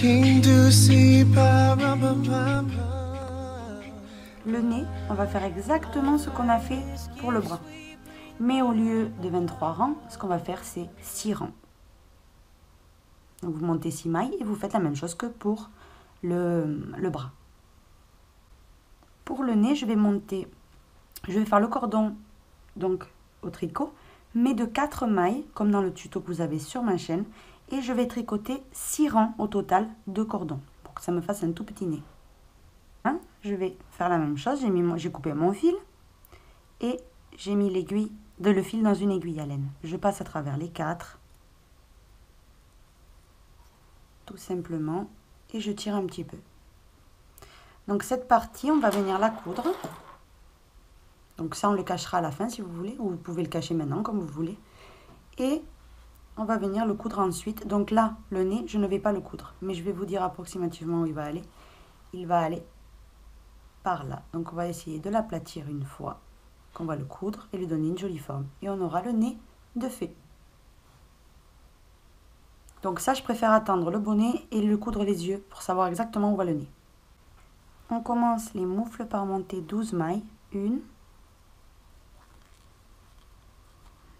Le nez, on va faire exactement ce qu'on a fait pour le bras. Mais au lieu de 23 rangs, ce qu'on va faire, c'est 6 rangs. Donc vous montez 6 mailles et vous faites la même chose que pour le bras. Pour le nez, je vais faire le cordon donc au tricot, mais de 4 mailles, comme dans le tuto que vous avez sur ma chaîne, et je vais tricoter 6 rangs au total de cordon, pour que ça me fasse un tout petit nez. Hein, je vais faire la même chose, j'ai coupé mon fil, et j'ai mis le fil dans une aiguille à laine. Je passe à travers les 4, tout simplement, et je tire un petit peu. Donc cette partie, on va venir la coudre. Donc ça, on le cachera à la fin si vous voulez, ou vous pouvez le cacher maintenant comme vous voulez. Et on va venir le coudre ensuite. Donc là, le nez, je ne vais pas le coudre, mais je vais vous dire approximativement où il va aller. Il va aller par là. Donc on va essayer de l'aplatir une fois, qu'on va le coudre et lui donner une jolie forme. Et on aura le nez de fée. Donc ça, je préfère attendre le bonnet et le coudre les yeux pour savoir exactement où va le nez. On commence les moufles par monter 12 mailles. 1,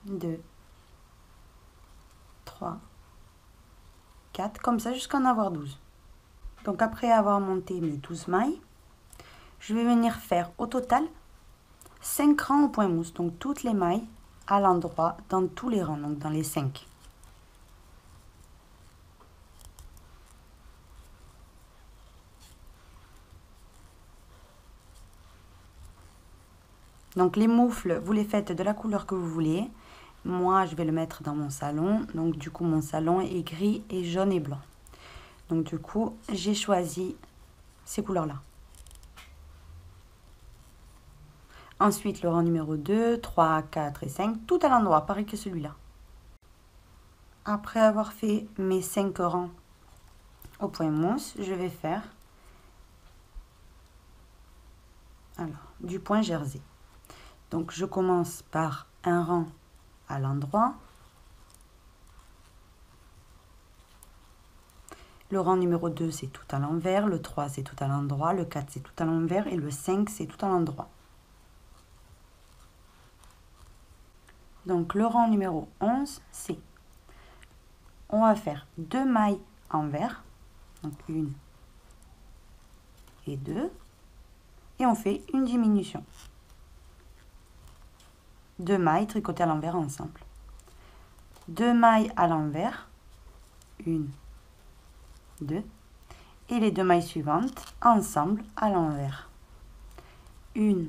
2, 3, 4, comme ça jusqu'à en avoir 12. Donc après avoir monté mes 12 mailles, je vais venir faire au total 5 rangs au point mousse. Donc toutes les mailles à l'endroit dans tous les rangs, donc dans les 5. Donc les moufles, vous les faites de la couleur que vous voulez. Moi, je vais le mettre dans mon salon. Donc du coup, mon salon est gris et jaune et blanc. Donc du coup, j'ai choisi ces couleurs-là. Ensuite, le rang numéro 2, 3, 4 et 5, tout à l'endroit, pareil que celui-là. Après avoir fait mes 5 rangs au point mousse, je vais faire du point jersey. Donc je commence par un rang à l'endroit. Le rang numéro 2, c'est tout à l'envers. Le 3, c'est tout à l'endroit. Le 4, c'est tout à l'envers. Et le 5, c'est tout à l'endroit. Donc le rang numéro 11, c'est... On va faire 2 mailles envers. Donc 1 et 2. Et on fait une diminution. 2 mailles tricotées à l'envers ensemble. 2 mailles à l'envers. 1, 2. Et les 2 mailles suivantes ensemble à l'envers. 1,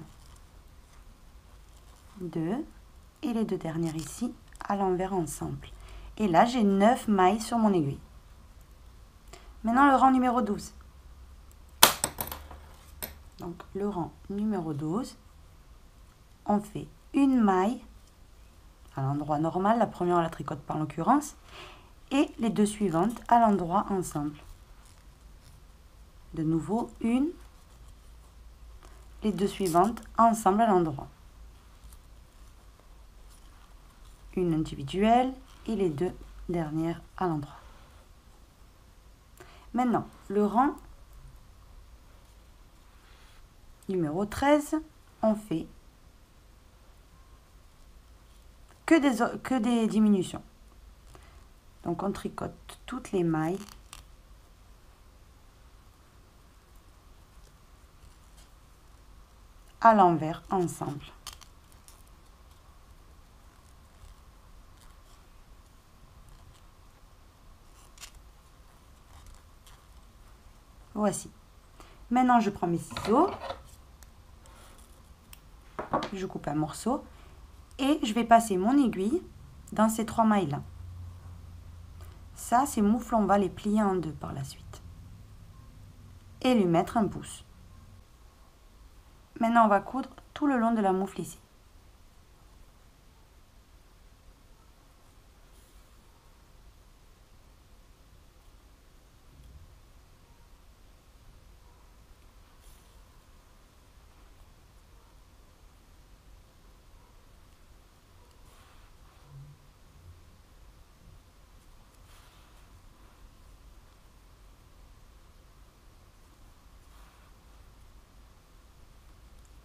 2. Et les 2 dernières ici à l'envers ensemble. Et là, j'ai 9 mailles sur mon aiguille. Maintenant, le rang numéro 12. Donc, le rang numéro 12, on fait une maille à l'endroit normal. La première, on la tricote par l'occurrence. Et les 2 suivantes à l'endroit ensemble. De nouveau, une. Les 2 suivantes ensemble à l'endroit. Une individuelle et les 2 dernières à l'endroit. Maintenant, le rang numéro 13, on fait que des diminutions. Donc on tricote toutes les mailles à l'envers ensemble. Voici. Maintenant, je prends mes ciseaux, je coupe un morceau et je vais passer mon aiguille dans ces 3 mailles-là. Ça, ces moufles, on va les plier en 2 par la suite. Et lui mettre un pouce. Maintenant, on va coudre tout le long de la moufle ici.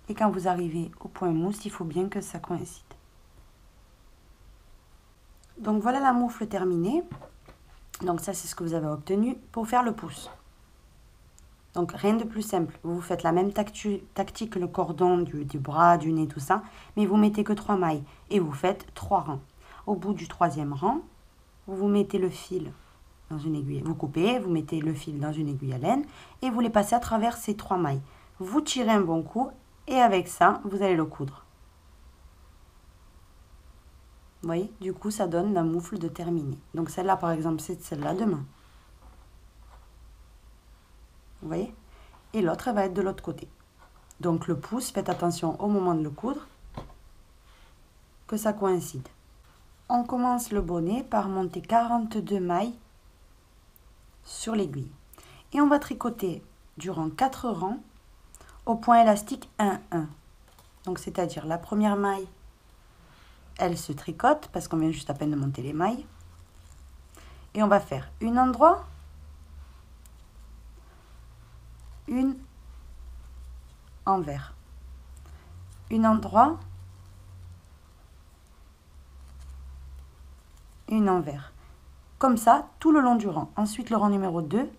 Et quand vous arrivez au point mousse, il faut bien que ça coïncide. Donc voilà la moufle terminée. Donc ça, c'est ce que vous avez obtenu pour faire le pouce. Donc rien de plus simple. Vous faites la même tactique que le cordon du bras, du nez, tout ça. Mais vous mettez que 3 mailles. Et vous faites 3 rangs. Au bout du 3e rang, vous mettez le fil dans une aiguille. Vous coupez, vous mettez le fil dans une aiguille à laine. Et vous les passez à travers ces 3 mailles. Vous tirez un bon coup. Et avec ça, vous allez le coudre. Vous voyez, du coup, ça donne la moufle de terminer. Donc celle-là, par exemple, c'est celle-là demain. Vous voyez? Et l'autre, elle va être de l'autre côté. Donc le pouce, faites attention au moment de le coudre, que ça coïncide. On commence le bonnet par monter 42 mailles sur l'aiguille. Et on va tricoter durant 4 rangs au point élastique 1-1. Donc c'est-à-dire la première maille, elle se tricote parce qu'on vient juste à peine de monter les mailles. Et on va faire une endroit, une envers, une endroit, une envers. Comme ça, tout le long du rang. Ensuite, le rang numéro 2,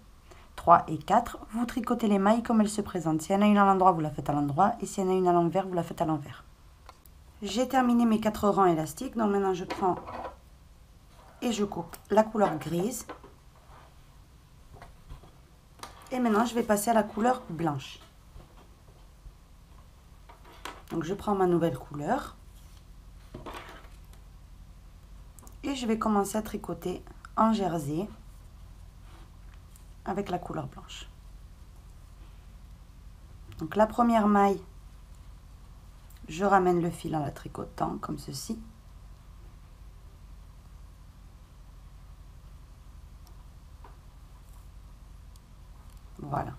3 et 4, vous tricotez les mailles comme elles se présentent. S'il y en a une à l'endroit, vous la faites à l'endroit. Et s'il y en a une à l'envers, vous la faites à l'envers. J'ai terminé mes 4 rangs élastiques. Donc maintenant, je prends et je coupe la couleur grise. Et maintenant, je vais passer à la couleur blanche. Donc, je prends ma nouvelle couleur. Et je vais commencer à tricoter en jersey avec la couleur blanche. Donc, la première maille, je ramène le fil en la tricotant comme ceci. Voilà.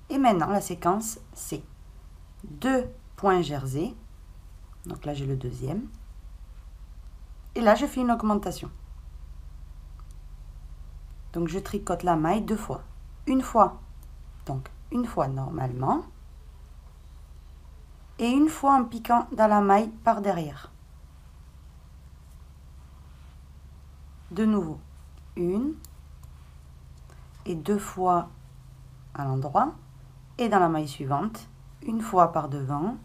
Et maintenant, la séquence, c'est 2 points jersey. Donc là, j'ai le deuxième. Et là, je fais une augmentation. Donc, je tricote la maille 2 fois. Une fois, donc une fois normalement. Et une fois en piquant dans la maille par derrière. De nouveau, une et 2 fois à l'endroit. Et dans la maille suivante, une fois par devant,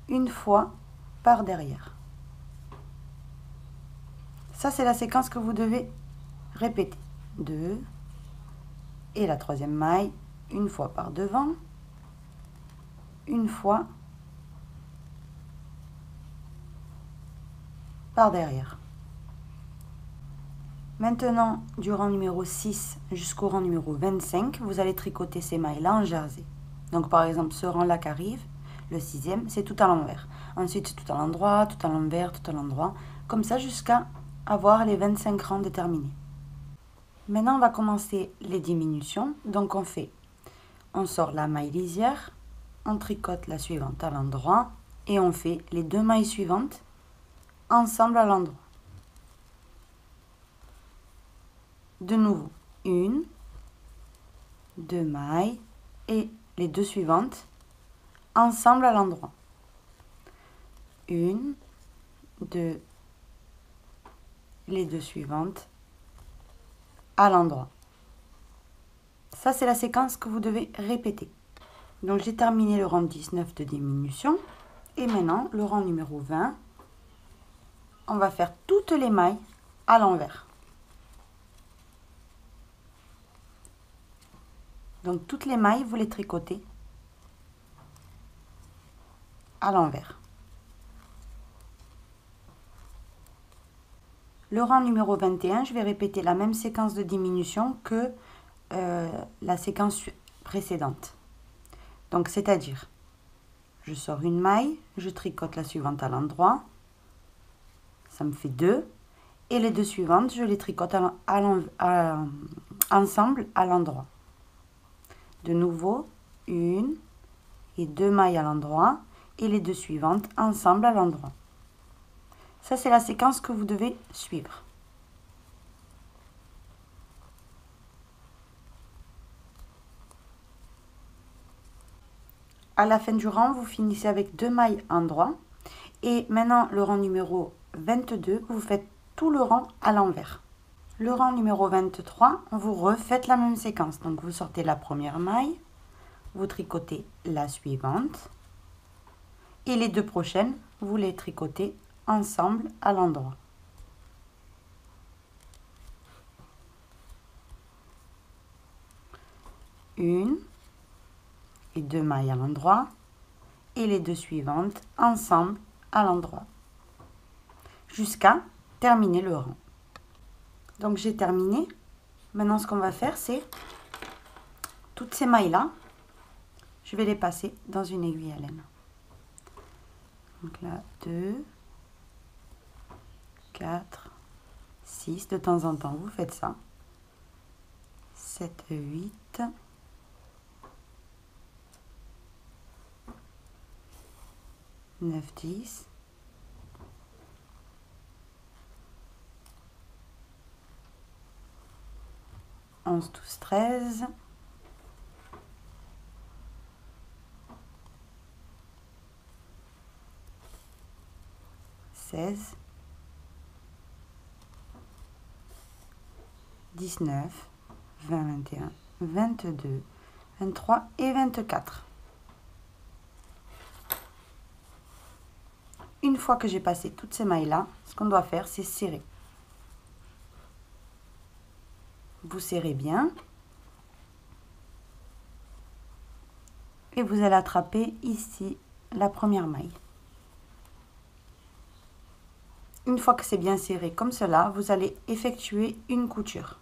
une fois par derrière. Ça, c'est la séquence que vous devez répéter. 2 et la troisième maille, une fois par devant, une fois par derrière. Maintenant, du rang numéro 6 jusqu'au rang numéro 25, vous allez tricoter ces mailles-là en jersey. Donc, par exemple, ce rang-là qui arrive, le 6e, c'est tout à l'envers. Ensuite, c'est tout à l'endroit, tout à l'envers, tout à l'endroit. Comme ça, jusqu'à avoir les 25 rangs déterminés. Maintenant, on va commencer les diminutions. Donc, on sort la maille lisière, on tricote la suivante à l'endroit et on fait les 2 mailles suivantes ensemble à l'endroit. De nouveau, 1, 2 mailles et les 2 suivantes ensemble à l'endroit. 1, 2, les 2 suivantes à l'endroit. Ça, c'est la séquence que vous devez répéter. Donc, j'ai terminé le rang 19 de diminution. Et maintenant, le rang numéro 20, on va faire toutes les mailles à l'envers. Donc, toutes les mailles, vous les tricotez à l'envers. Le rang numéro 21, je vais répéter la même séquence de diminution que la séquence précédente. Donc, c'est-à-dire, je sors une maille, je tricote la suivante à l'endroit, ça me fait 2, et les 2 suivantes, je les tricote ensemble à l'endroit. De nouveau, 1 et 2 mailles à l'endroit, et les 2 suivantes ensemble à l'endroit. Ça, c'est la séquence que vous devez suivre. à la fin du rang, vous finissez avec 2 mailles en droit. Et maintenant, le rang numéro 22, vous faites tout le rang à l'envers. Le rang numéro 23, vous refaites la même séquence. Donc, vous sortez la première maille, vous tricotez la suivante. Et les 2 prochaines, vous les tricotez ensemble à l'endroit. Une et 2 mailles à l'endroit et les 2 suivantes ensemble à l'endroit jusqu'à terminer le rang. Donc j'ai terminé. Maintenant ce qu'on va faire, c'est toutes ces mailles là, je vais les passer dans une aiguille à laine. Donc là 2, 4, 6, de temps en temps vous faites ça, 7, 8, 9, 10, 11, 12, 13, 16, 19, 20, 21, 22, 23 et 24. Une fois que j'ai passé toutes ces mailles-là, ce qu'on doit faire, c'est serrer. Vous serrez bien. Et vous allez attraper ici la première maille. Une fois que c'est bien serré comme cela, vous allez effectuer une couture.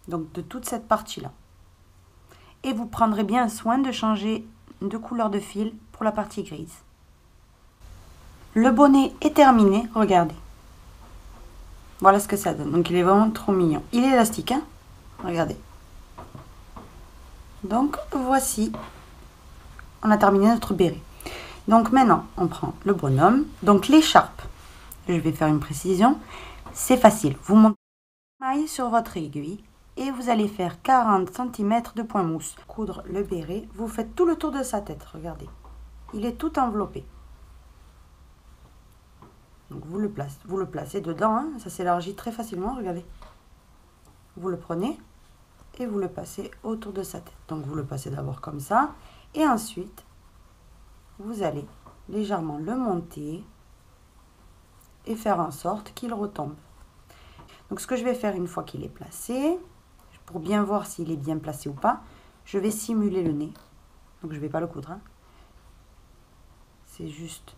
Donc de toute cette partie-là. Et vous prendrez bien soin de changer de couleur de fil pour la partie grise. Le bonnet est terminé, regardez. Voilà ce que ça donne. Donc il est vraiment trop mignon. Il est élastique, hein? Regardez. Donc voici, on a terminé notre béret. Donc maintenant, on prend le bonhomme. Donc l'écharpe, je vais faire une précision, c'est facile. Vous montez la maille sur votre aiguille et vous allez faire 40 cm de point mousse. Coudre le béret, vous faites tout le tour de sa tête, regardez. Il est tout enveloppé. Donc vous le placez dedans, hein, ça s'élargit très facilement, regardez. Vous le prenez et vous le passez autour de sa tête. Donc vous le passez d'abord comme ça et ensuite vous allez légèrement le monter et faire en sorte qu'il retombe. Donc ce que je vais faire une fois qu'il est placé, pour bien voir s'il est bien placé ou pas, je vais simuler le nez. Donc je ne vais pas le coudre, hein. C'est juste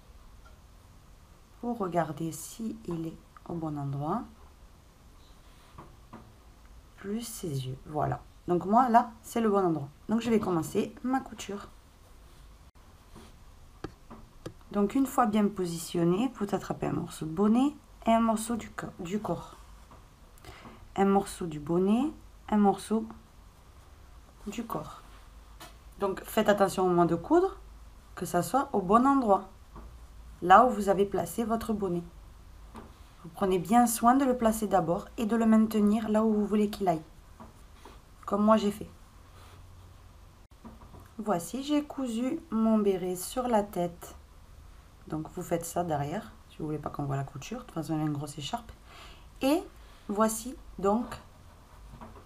pour regarder si il est au bon endroit. Plus ses yeux, voilà. Donc moi là, c'est le bon endroit. Donc je vais commencer ma couture. Donc une fois bien positionné, vous attrapez un morceau de bonnet et un morceau du corps. Un morceau du bonnet, un morceau du corps. Donc faites attention au moment de coudre, que ça soit au bon endroit, là où vous avez placé votre bonnet. Vous prenez bien soin de le placer d'abord et de le maintenir là où vous voulez qu'il aille, comme moi j'ai fait. Voici, j'ai cousu mon béret sur la tête. Donc vous faites ça derrière, si vous voulez pas qu'on voit la couture, de toute façon il y a une grosse écharpe. Et voici donc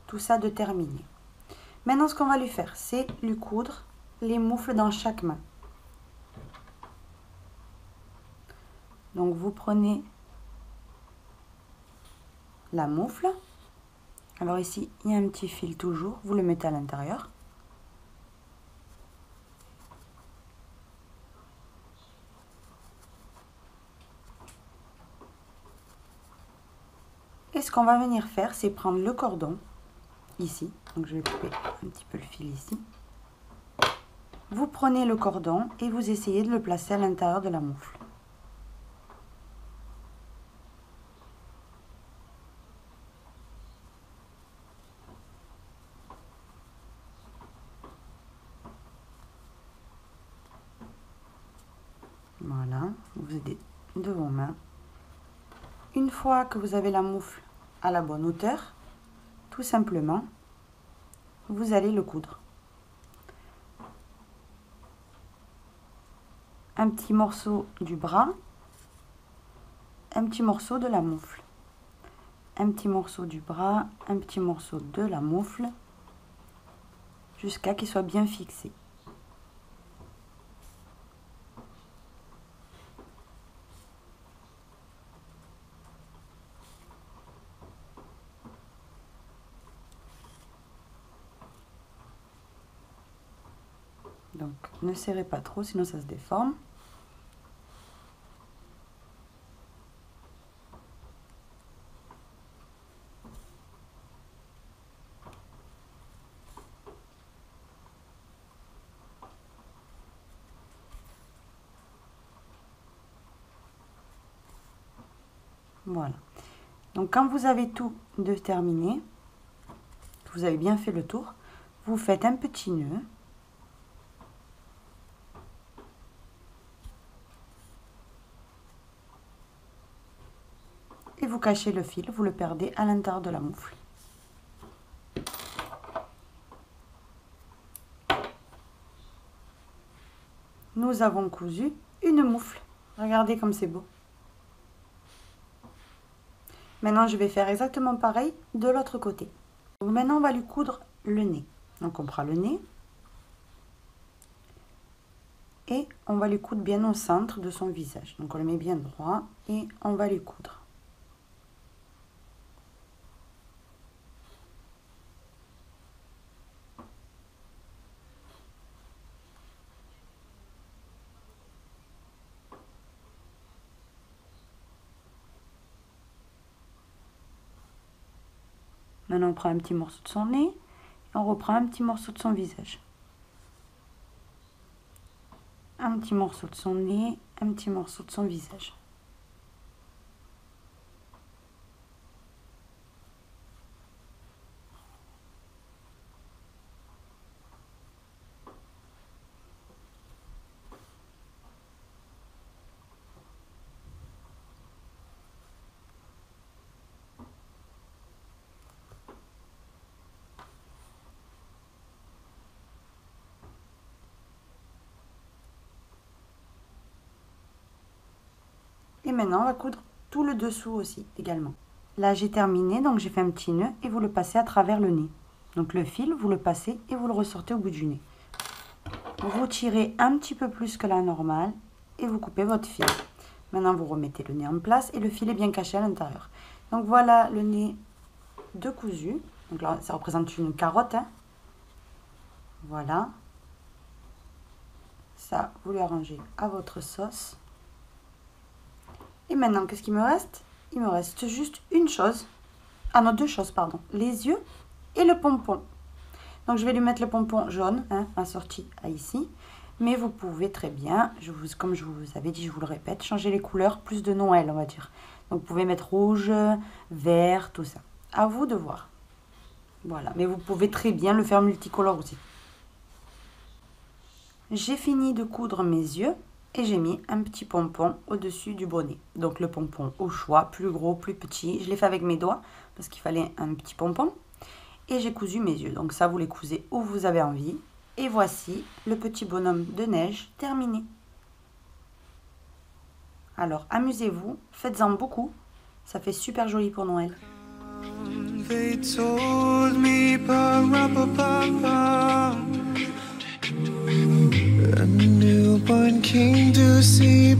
tout ça de terminé. Maintenant ce qu'on va lui faire, c'est lui coudre les moufles dans chaque main. Donc vous prenez la moufle. Alors ici, il y a un petit fil toujours, vous le mettez à l'intérieur. Et ce qu'on va venir faire, c'est prendre le cordon, ici. Donc je vais couper un petit peu le fil ici. Vous prenez le cordon et vous essayez de le placer à l'intérieur de la moufle. Voilà, vous aidez de vos mains. Une fois que vous avez la moufle à la bonne hauteur, tout simplement, vous allez le coudre. Un petit morceau du bras, un petit morceau de la moufle. Un petit morceau du bras, un petit morceau de la moufle, jusqu'à qu'il soit bien fixé. Donc, ne serrez pas trop, sinon ça se déforme. Voilà. Donc, quand vous avez tout de terminé, que vous avez bien fait le tour, vous faites un petit nœud. Et vous cachez le fil, vous le perdez à l'intérieur de la moufle. Nous avons cousu une moufle. Regardez comme c'est beau. Maintenant, je vais faire exactement pareil de l'autre côté. Donc maintenant, on va lui coudre le nez. Donc on prend le nez. Et on va lui coudre bien au centre de son visage. Donc on le met bien droit et on va lui coudre. Maintenant, on prend un petit morceau de son nez et on reprend un petit morceau de son visage. Un petit morceau de son nez, un petit morceau de son visage. Et maintenant, on va coudre tout le dessous aussi, également. Là, j'ai terminé, donc j'ai fait un petit nœud et vous le passez à travers le nez. Donc le fil, vous le passez et vous le ressortez au bout du nez. Vous tirez un petit peu plus que la normale et vous coupez votre fil. Maintenant, vous remettez le nez en place et le fil est bien caché à l'intérieur. Donc voilà le nez de cousu. Donc là, ça représente une carotte. Hein. Voilà. Ça, vous l'arrangez à votre sauce. Et maintenant, qu'est-ce qu'il me reste? Il me reste juste une chose. Ah non, deux choses, pardon. Les yeux et le pompon. Donc, je vais lui mettre le pompon jaune, hein, assorti à ici. Mais vous pouvez très bien, comme je vous avais dit, je vous le répète, changer les couleurs, plus de Noël, on va dire. Donc, vous pouvez mettre rouge, vert, tout ça. À vous de voir. Voilà, mais vous pouvez très bien le faire multicolore aussi. J'ai fini de coudre mes yeux. Et j'ai mis un petit pompon au-dessus du bonnet. Donc le pompon au choix, plus gros, plus petit. Je l'ai fait avec mes doigts parce qu'il fallait un petit pompon. Et j'ai cousu mes yeux. Donc ça, vous les cousez où vous avez envie. Et voici le petit bonhomme de neige terminé. Alors amusez-vous, faites-en beaucoup. Ça fait super joli pour Noël. They told me, a newborn king to see.